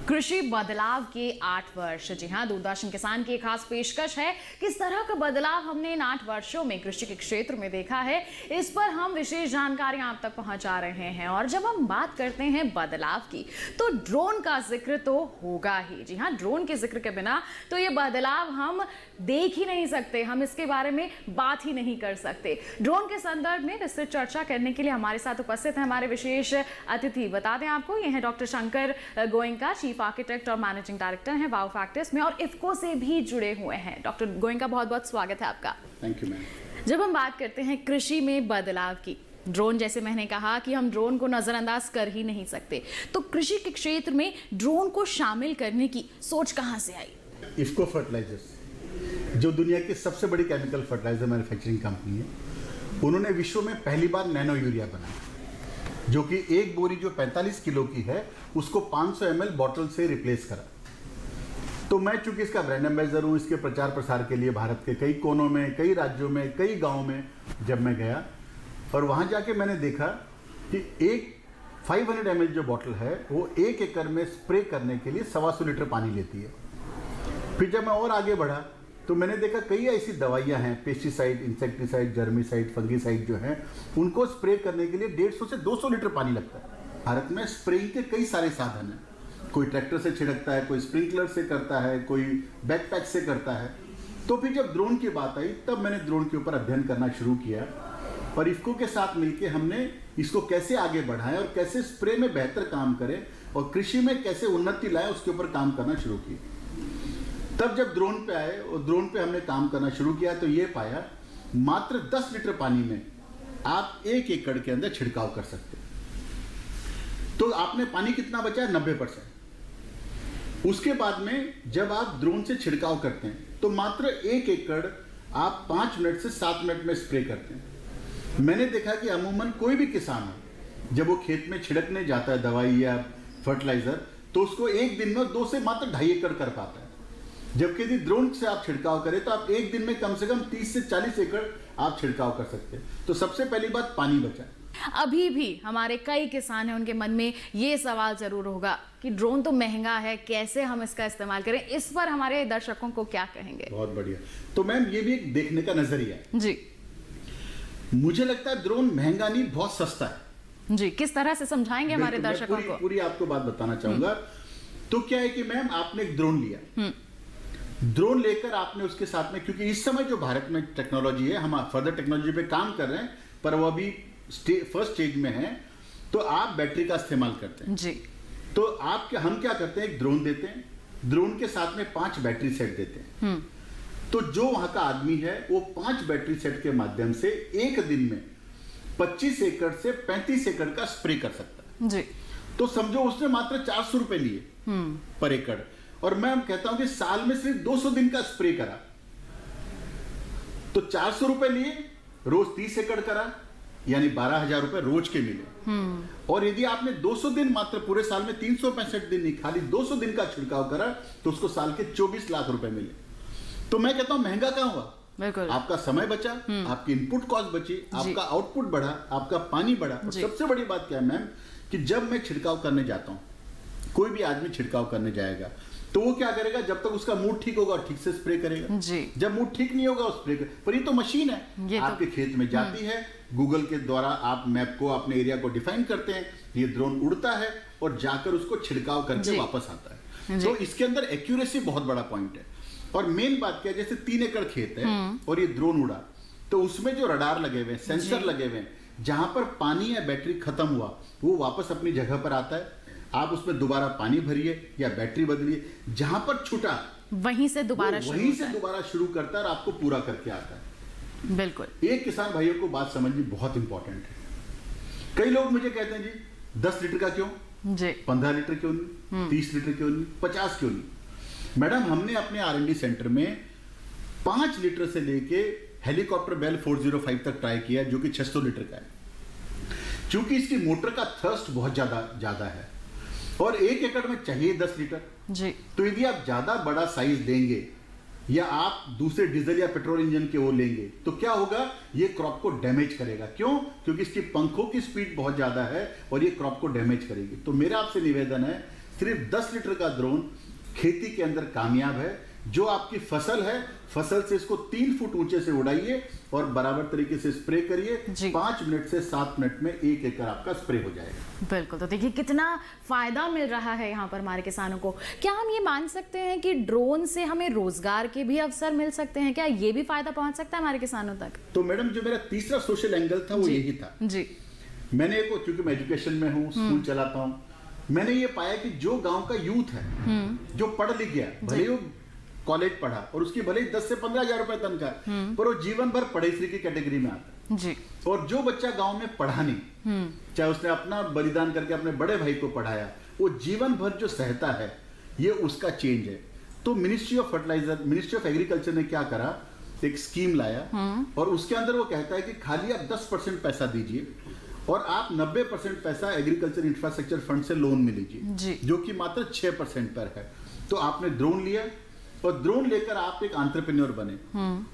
कृषि बदलाव के 8 वर्ष। जी हाँ, दूरदर्शन किसान की एक खास पेशकश है। किस तरह का बदलाव हमने इन 8 वर्षों में कृषि के क्षेत्र में देखा है, इस पर हम विशेष जानकारियां आप तक पहुंचा रहे हैं। और जब हम बात करते हैं बदलाव की, तो ड्रोन का जिक्र तो होगा ही। जी हाँ, ड्रोन के जिक्र के बिना तो ये बदलाव हम देख ही नहीं सकते, हम इसके बारे में बात ही नहीं कर सकते। ड्रोन के संदर्भ में विस्तृत चर्चा करने के लिए हमारे साथ उपस्थित हैं हमारे विशेष अतिथि। बता दें आपको, ये है doctor Shankar Goenka, chief architect और मैनेजिंग डायरेक्टर हैं वाओ फैक्टर्स में और इफ्को से भी जुड़े हुए हैं। डॉक्टर गोयनका, बहुत बहुत स्वागत है आपका। Thank you ma'am. जब हम बात करते हैं कृषि में बदलाव की, ड्रोन, जैसे मैंने कहा कि हम ड्रोन को नजरअंदाज कर ही नहीं सकते, तो कृषि के क्षेत्र में ड्रोन को शामिल करने की सोच कहां से आई? इफ्को फर्टिलाइजर्स, जो दुनिया की सबसे बड़ी केमिकल फर्टिलाइजर मैन्युफैक्चरिंग कंपनी है, उन्होंने विश्व में पहली बार नैनो यूरिया बनाया, जो कि एक बोरी जो 45 किलो की है उसको 500 ml बॉटल से रिप्लेस करा। तो मैं चूंकि इसका ब्रांड एम्बेसडर हूँ, इसके प्रचार प्रसार के लिए भारत के कई कोनों में, कई राज्यों में, कई गाँव में जब मैं गया और वहाँ जाके मैंने देखा कि एक 500 ml जो बॉटल है वो 1 एकड़ में स्प्रे करने के लिए 125 लीटर पानी लेती है। फिर जब मैं और आगे बढ़ा तो मैंने देखा कई ऐसी दवाइयां हैं, पेस्टिसाइड, इंसेक्टिसाइड, जर्मिसाइड, फंगिसाइड जो हैं, उनको स्प्रे करने के लिए 150 से 200 लीटर पानी लगता है। भारत में स्प्रेइंग के कई सारे साधन हैं, कोई ट्रैक्टर से छिड़कता है, कोई स्प्रिंकलर से करता है, कोई बैकपैक से करता है। तो फिर जब ड्रोन की बात आई तब मैंने ड्रोन के ऊपर अध्ययन करना शुरू किया और इफ्को के साथ मिलकर हमने इसको कैसे आगे बढ़ाएं और कैसे स्प्रे में बेहतर काम करें और कृषि में कैसे उन्नति लाएं, उसके ऊपर काम करना शुरू किया। तब जब ड्रोन पे आए और ड्रोन पे हमने काम करना शुरू किया तो ये पाया मात्र 10 लीटर पानी में आप 1 एकड़ के अंदर छिड़काव कर सकते हैं। तो आपने पानी कितना बचा? 90%। उसके बाद में जब आप ड्रोन से छिड़काव करते हैं तो मात्र 1 एकड़ आप 5 मिनट से 7 मिनट में स्प्रे करते हैं। मैंने देखा कि अमूमन कोई भी किसान हो, जब वो खेत में छिड़कने जाता है दवाई या फर्टिलाइजर, तो उसको एक दिन में 2 से मात्र 2.5 एकड़ कर पाता है। जबकि यदि ड्रोन से आप छिड़काव करें तो आप एक दिन में कम से कम 30 से 40 एकड़ आप छिड़काव कर सकते हैं। तो सबसे पहली बात, पानी बचा। अभी भी हमारे कई किसान हैं, उनके मन में ये सवाल जरूर होगा कि ड्रोन तो महंगा है, कैसे हम इसका इस्तेमाल करें? इस पर हमारे दर्शकों को क्या कहेंगे? बहुत बढ़िया। तो मैम, ये भी एक देखने का नजरिया है जी। मुझे लगता है ड्रोन महंगा नहीं, बहुत सस्ता है। जी, किस तरह से समझाएंगे हमारे दर्शकों को? पूरी आपको बात बताना चाहूंगा। तो क्या है कि मैम, आपने एक ड्रोन लिया, ड्रोन लेकर आपने उसके साथ में, क्योंकि इस समय जो भारत में टेक्नोलॉजी है, हम फर्दर टेक्नोलॉजी पे काम कर रहे हैं पर वो अभी फर्स्ट स्टेज में है, तो आप बैटरी का इस्तेमाल करते हैं। जी। तो हम क्या करते हैं, एक ड्रोन देते हैं, ड्रोन के साथ में 5 बैटरी सेट देते हैं। तो जो वहां का आदमी है वो 5 बैटरी सेट के माध्यम से एक दिन में 25 एकड़ से 35 एकड़ का स्प्रे कर सकता है। जी। तो समझो उसने मात्र 400 रुपए लिए पर एकड़, और मैं कहता हूं कि साल में सिर्फ 200 दिन का स्प्रे करा तो 400 रुपए लिए, रोज 30 एकड़ करा, यानी 12,000 रुपए रोज के मिले। और यदि आपने 200 दिन, मात्र पूरे साल में 365 दिन नहीं, खाली 200 दिन का छिड़काव करा तो उसको साल के 24 लाख रुपए मिले। तो मैं कहता हूं महंगा कहां हुआ? बिल्कुल। आपका समय बचा, आपकी इनपुट कॉस्ट बची, आपका आउटपुट बढ़ा, आपका पानी बढ़ा। और सबसे बड़ी बात क्या है मैम, कि जब मैं छिड़काव करने जाता हूं, कोई भी आदमी छिड़काव करने जाएगा तो वो क्या करेगा, जब तक उसका मूड ठीक होगा ठीक से स्प्रे करेगा। जी। जब मूड ठीक नहीं होगा स्प्रे कर, पर ये तो मशीन है, आपके खेत में जाती है, गूगल के द्वारा आप मैप को, अपने एरिया को डिफाइन करते हैं, ये ड्रोन उड़ता है और जाकर उसको छिड़काव करके वापस आता है। तो इसके अंदर एक्यूरेसी बहुत बड़ा पॉइंट है। और मेन बात क्या है, जैसे 3 एकड़ खेत है और ये ड्रोन उड़ा, तो उसमें जो रडार लगे हुए हैं, सेंसर लगे हुए हैं, जहां पर पानी या बैटरी खत्म हुआ वो वापस अपनी जगह पर आता है। आप उसमें दोबारा पानी भरिए या बैटरी बदलिए, जहां पर छूटा वहीं से दोबारा शुरू करता है और आपको पूरा करके आता है। बिल्कुल। एक किसान भाइयों को बात समझनी बहुत इंपॉर्टेंट है। कई लोग मुझे कहते हैं जी 10 लीटर का क्यों जी, 15 लीटर क्यों नहीं, 30 लीटर क्यों नहीं, 50 क्यों नहीं? मैडम, हमने अपने R&D सेंटर में 5 लीटर से लेके हेलीकॉप्टर बेल 405 तक ट्राई किया, जो कि 600 लीटर का है। क्योंकि इसकी मोटर का थर्स्ट बहुत ज्यादा है और 1 एकड़ में चाहिए 10 लीटर जी। तो यदि आप ज्यादा बड़ा साइज देंगे या आप दूसरे डीजल या पेट्रोल इंजन के वो लेंगे तो क्या होगा, ये क्रॉप को डैमेज करेगा। क्यों? क्योंकि इसकी पंखों की स्पीड बहुत ज्यादा है और ये क्रॉप को डैमेज करेगी। तो मेरा आपसे निवेदन है, सिर्फ 10 लीटर का ड्रोन खेती के अंदर कामयाब है। जो आपकी फसल है, फसल से इसको 3 फुट ऊंचे से उड़ाइए और बराबर तरीके से स्प्रे करिए। 5 मिनट से 7 मिनट में 1 एकड़ आपका स्प्रे हो जाएगा। बिल्कुल, तो देखिए कितना फायदा मिल रहा है यहाँ पर हमारे किसानों को। क्या हम ये मान सकते हैं कि ड्रोन से हमें रोजगार के भी अवसर मिल सकते हैं? क्या ये भी फायदा पहुंच सकता है हमारे किसानों तक? तो मैडम, जो मेरा तीसरा सोशल एंगल था वो यही था जी। मैंने क्योंकि मैं एजुकेशन में हूँ, स्कूल चलाता हूँ, मैंने ये पाया कि जो गांव का यूथ है, जो पढ़ लिख गया, भले वो कॉलेज पढ़ा और उसकी भले ही 10 से 15 हजार रुपए तनख्वाह, पर वो जीवन भर पढ़े श्री की कैटेगरी में आता है जी। और जो बच्चा गांव में पढ़ा नहीं, चाहे उसने अपना बलिदान करके अपने बड़े भाई को पढ़ाया, वो जीवन भर जो सहता है, ये उसका चेंज है। तो ministry of fertiliser, ministry of agriculture ने क्या करा, एक स्कीम लाया और उसके अंदर वो कहता है कि खाली आप 10% पैसा दीजिए और आप 90% पैसा एग्रीकल्चर इंफ्रास्ट्रक्चर फंड से लोन में लीजिए, जो कि मात्र 6% पर है। तो आपने ड्रोन लिया और ड्रोन लेकर आप एक एंटरप्रेन्योर बने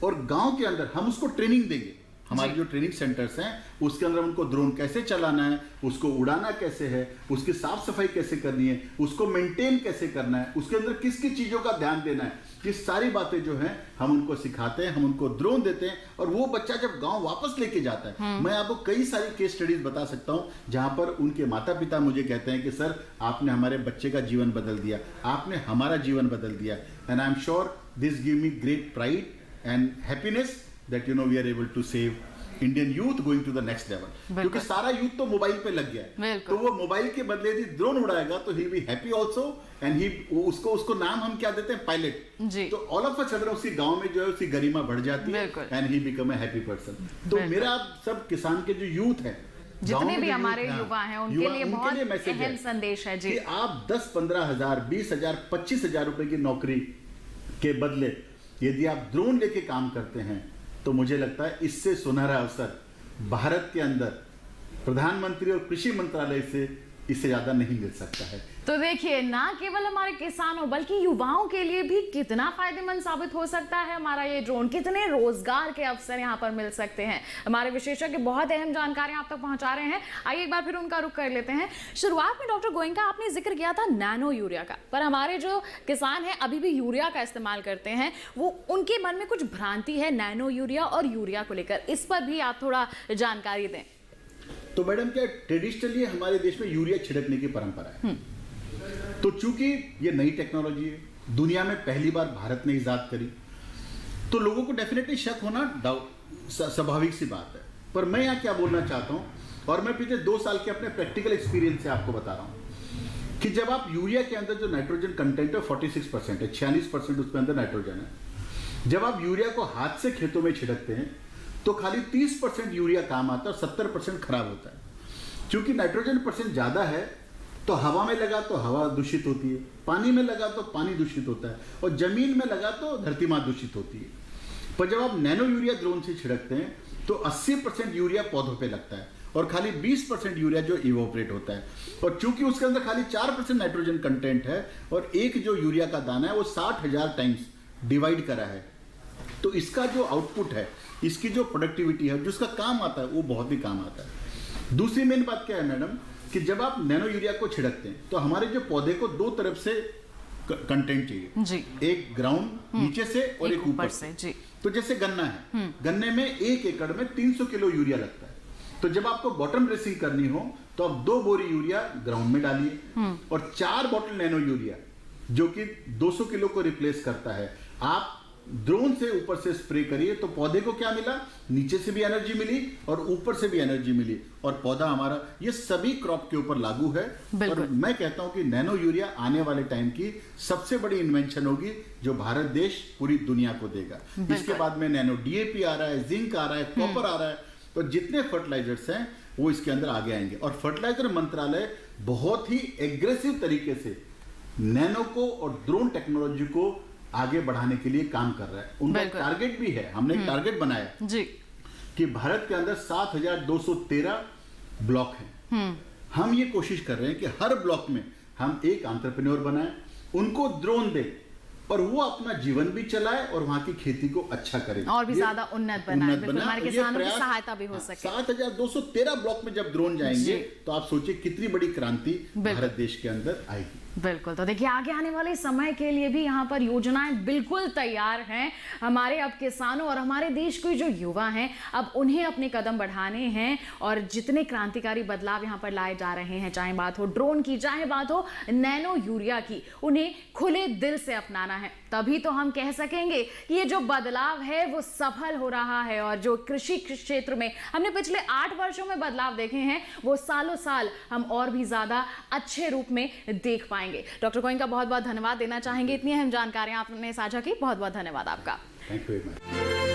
और गांव के अंदर हम उसको ट्रेनिंग देंगे। हमारे जो ट्रेनिंग सेंटर्स हैं उसके अंदर उनको ड्रोन कैसे चलाना है, उसको उड़ाना कैसे है, उसकी साफ सफाई कैसे करनी है, उसको मेंटेन कैसे करना है, उसके अंदर किस किस चीजों का ध्यान देना है, ये सारी बातें जो हैं हम उनको सिखाते हैं, हम उनको ड्रोन देते हैं और वो बच्चा जब गांव वापस लेके जाता है, मैं आपको कई सारी केस स्टडीज बता सकता हूं जहां पर उनके माता पिता मुझे कहते हैं कि सर आपने हमारे बच्चे का जीवन बदल दिया, आपने हमारा जीवन बदल दिया। And I am sure this give me great pride and happiness that we are able to save Indian youth going to the next level. क्योंकि सारा यूथ तो मोबाइल पे लग गया है, तो वो मोबाइल के बदले यदि ड्रोन उड़ाएगा तो he be happy also and he उसको नाम हम क्या देते हैं, पायलट। तो ऑल ऑफ अ सडन उसकी गांव में जो है उसकी गरिमा बढ़ जाती है and he become a happy person. तो मेरा सब किसान के जो यूथ है, जितने भी हमारे युवा हैं, उनके लिए बहुत अहम संदेश है जी कि आप 10-15 हजार, 20 हजार, 25 हजार रुपए की नौकरी के बदले यदि आप ड्रोन लेके काम करते हैं तो मुझे लगता है इससे सुनहरा अवसर भारत के अंदर प्रधानमंत्री और कृषि मंत्रालय से इससे ज्यादा नहीं मिल सकता है। तो देखिए, ना केवल हमारे किसानों बल्कि युवाओं के लिए भी कितना फायदेमंद साबित हो सकता है हमारा ये ड्रोन, कितने रोजगार के अवसर यहाँ पर मिल सकते हैं। हमारे विशेषज्ञ बहुत अहम जानकारी आप तक पहुंचा रहे हैं। आइए एक बार फिर उनका रुख कर लेते हैं। शुरुआत में डॉक्टर गोयनका आपने जिक्र किया था नैनो यूरिया का, पर हमारे जो किसान हैं अभी भी यूरिया का इस्तेमाल करते हैं, वो उनके मन में कुछ भ्रांति है नैनो यूरिया और यूरिया को लेकर, इस पर भी आप थोड़ा जानकारी दें। तो मैडम, क्या ट्रेडिशनली हमारे देश में यूरिया छिड़कने की परंपरा है, तो चूंकि ये नई टेक्नोलॉजी है, दुनिया में पहली बार भारत ने इजाद करी, तो लोगों को डेफिनेटली शक होना स्वाभाविक सी बात है। पर मैं यहाँ क्या बोलना चाहता हूँ, और मैं पिछले 2 साल के अपने प्रैक्टिकल एक्सपीरियंस से आपको बता रहा हूँ कि जब आप यूरिया के अंदर जो नाइट्रोजन कंटेंट है 46% है, 46% उसके अंदर नाइट्रोजन है, जब आप यूरिया को हाथ से खेतों में छिड़कते हैं तो खाली 30% यूरिया काम आता है और 70% खराब होता है। क्योंकि नाइट्रोजन परसेंट ज़्यादा है तो हवा में लगा तो हवा दूषित होती है, पानी में लगा तो पानी दूषित होता है और जमीन में लगा तो धरती माँ दूषित होती है। पर जब आप नैनो यूरिया ड्रोन से छिड़कते हैं तो 80% यूरिया पौधों पे लगता है और खाली 20% यूरिया जो इवोपरेट होता है। और चूंकि उसके अंदर खाली 4% नाइट्रोजन कंटेंट है और एक जो यूरिया का दाना है वो 60,000 टाइम्स डिवाइड करा है, तो इसका जो आउटपुट है, इसकी जो प्रोडक्टिविटी है, जिसका काम आता है, वो बहुत ही काम आता है। दूसरी मेन बात क्या है मैडम, कि जब आप नैनो यूरिया को छिड़कते हैं तो हमारे जो पौधे को 2 तरफ से कंटेंट चाहिए जी। एक ग्राउंड नीचे से और एक ऊपर से जी। तो जैसे गन्ना है, गन्ने में 1 एकड़ में 300 किलो यूरिया लगता है। तो जब आपको बॉटम ड्रेसिंग करनी हो तो आप 2 बोरी यूरिया ग्राउंड में डालिए और 4 बॉटल नैनो यूरिया जो कि 200 किलो को रिप्लेस करता है, आप ड्रोन से ऊपर से स्प्रे करिए। तो पौधे को क्या मिला, नीचे से भी एनर्जी मिली और ऊपर से भी एनर्जी मिली और पौधा हमारा, ये सभी क्रॉप के ऊपर लागू है। और मैं कहता हूं कि नैनो यूरिया आने वाले टाइम की सबसे बड़ी इन्वेंशन होगी जो भारत देश पूरी दुनिया को देगा। इसके बाद में नैनो डीएपी आ रहा है, जिंक आ रहा है, कॉपर आ रहा है, तो जितने फर्टिलाइजर्स हैं वो इसके अंदर आगे आएंगे। और फर्टिलाइजर मंत्रालय बहुत ही एग्रेसिव तरीके से नैनो को और ड्रोन टेक्नोलॉजी को आगे बढ़ाने के लिए काम कर रहा है। उनका टारगेट भी है, हमने एक टारगेट बनाया जी कि भारत के अंदर 7,213 ब्लॉक हैं। हम ये कोशिश कर रहे हैं कि हर ब्लॉक में हम एक एंटरप्रेन्योर बनाएं, उनको ड्रोन दे और वो अपना जीवन भी चलाए और वहाँ की खेती को अच्छा करे और भी ज्यादा उन्नत बनाए, बिल्कुल हमारे और ये किसानों की प्रयास- सहायता भी हो सके। 7213 ब्लॉक में जब ड्रोन जाएंगे जी। तो आप सोचिए कितनी बड़ी क्रांति बिल्कुल। भारत देश के अंदर आएगी। बिल्कुल, तो देखिए आगे आने वाले समय के लिए भी यहाँ पर योजनाएं बिल्कुल तैयार हैं। हमारे अब किसानों और हमारे देश के जो युवा हैं अब उन्हें अपने कदम बढ़ाने हैं और जितने क्रांतिकारी बदलाव यहाँ पर लाए जा रहे हैं, चाहे बात हो ड्रोन की, चाहे बात हो नैनो यूरिया की, उन्हें खुले दिल से अपनाना है। तभी तो हम कह सकेंगे कि ये जो बदलाव है वो सफल हो रहा है और जो कृषि क्षेत्र में हमने पिछले 8 वर्षों में बदलाव देखे हैं वो सालों साल हम और भी ज्यादा अच्छे रूप में देख पाएंगे। डॉक्टर गोइंका का बहुत बहुत धन्यवाद देना चाहेंगे, इतनी अहम जानकारियां आपने साझा की, बहुत बहुत धन्यवाद आपका। Thank you very much.